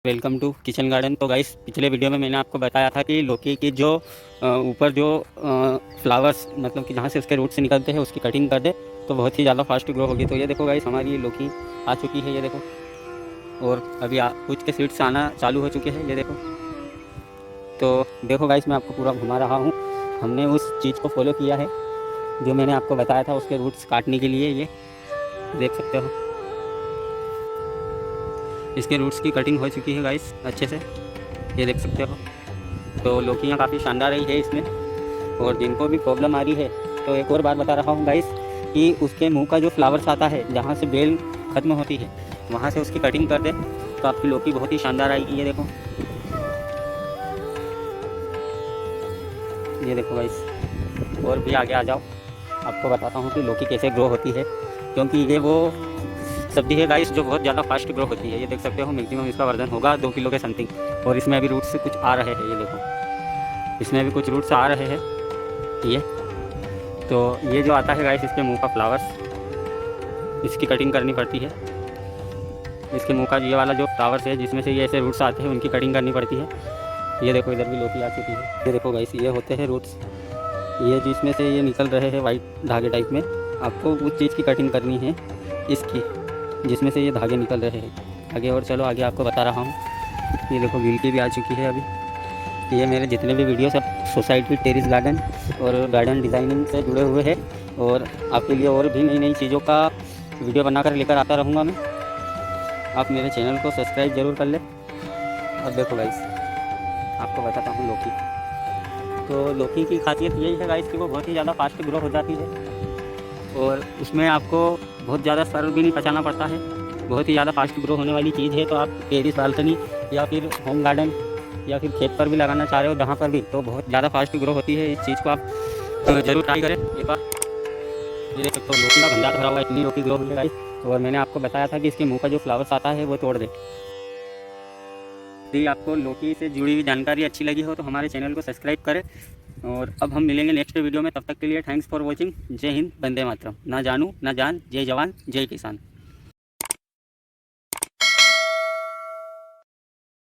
Welcome to kitchen garden. तो guys, पिछले video में मैंने आपको बताया था कि लौकी की जो ऊपर जो फ्लावर्स मतलब कि जहाँ से उसके रूट से निकलते हैं उसकी कटिंग कर दे तो बहुत ही ज़्यादा फास्ट ग्रो होगी। तो ये देखो गाइस, हमारी ये लौकी आ चुकी है, ये देखो। और अभी कुछ के सीड्स आना चालू हो चुके हैं, ये देखो। तो देखो गाइस, मैं आपको पूरा घुमा रहा हूँ। हमने उस चीज़ को फॉलो किया है जो मैंने आपको बताया था उसके रूट्स काटने के लिए। ये देख सकते हो, इसके रूट्स की कटिंग हो चुकी है गाइस अच्छे से, ये देख सकते हो। तो लौकियाँ काफ़ी शानदार रही है इसमें। और जिनको भी प्रॉब्लम आ रही है, तो एक और बात बता रहा हूँ गाइस कि उसके मुंह का जो फ्लावर्स आता है जहाँ से बेल ख़त्म होती है वहाँ से उसकी कटिंग कर दे तो आपकी लौकी बहुत ही शानदार आएगी। ये देखो गाइस। और भी आगे आ जाओ, आपको बताता हूँ कि लौकी कैसे ग्रो होती है, क्योंकि ये वो सब्जी है गाइस जो बहुत ज़्यादा फास्ट ग्रो होती है। ये देख सकते हो, मैक्सिमम इसका वजन होगा 2 किलो के समथिंग। और इसमें अभी रूट्स से कुछ आ रहे हैं, ये देखो, इसमें भी कुछ रूट्स आ रहे हैं। ये तो ये जो आता है गाइस इसके मुंह का फ्लावर्स, इसकी कटिंग करनी पड़ती है। इसके मुंह का ये वाला जो फ्लावर्स है जिसमें से ये ऐसे रूट्स आते हैं उनकी कटिंग करनी पड़ती है। ये देखो, इधर भी लौकी आ चुकी है। ये देखो गाइस, ये होते हैं रूट्स, ये जिसमें से ये निकल रहे हैं वाइट धागे टाइप में। आपको उस चीज़ की कटिंग करनी है, इसकी, जिसमें से ये धागे निकल रहे हैं। आगे और चलो, आगे आपको बता रहा हूँ। ये देखो, गिलकी भी आ चुकी है अभी। ये मेरे जितने भी वीडियो सब सोसाइटी टेरिस गार्डन और गार्डन डिज़ाइनिंग से जुड़े हुए हैं, और आपके लिए और भी नई नई चीज़ों का वीडियो बनाकर लेकर आता रहूँगा मैं। आप मेरे चैनल को सब्सक्राइब ज़रूर कर ले। अब देखो गाइस, आपको बताता हूँ लौकी। तो लौकी की खासियत यही है गाइस कि वो बहुत ही ज़्यादा फास्ट ग्रो हो जाती है, और उसमें आपको बहुत ज़्यादा सर भी नहीं पचाना पड़ता है। बहुत ही ज़्यादा फास्ट ग्रो होने वाली चीज़ है। तो आप टेरिस बालकनी या फिर होम गार्डन या फिर खेत पर भी लगाना चाह रहे हो, जहाँ पर भी, तो बहुत ज़्यादा फास्ट ग्रो होती है। इस चीज़ को आप ज़रूर ट्राई करें एक बार। ये देख सकते हो, लौकी का भंडार भरा हुआ है, इतनी लौकी ग्रो हुई है गाइस। और मैंने आपको बताया था कि इसके मुँह का जो फ्लावर्स आता है वो तोड़ दे। यदि आपको लौकी से जुड़ी हुई जानकारी अच्छी लगी हो तो हमारे चैनल को सब्सक्राइब करें। और अब हम मिलेंगे नेक्स्ट वीडियो में, तब तक के लिए थैंक्स फॉर वॉचिंग। जय हिंद, वंदे मातरम। ना जानू ना जान, जय जवान जय किसान।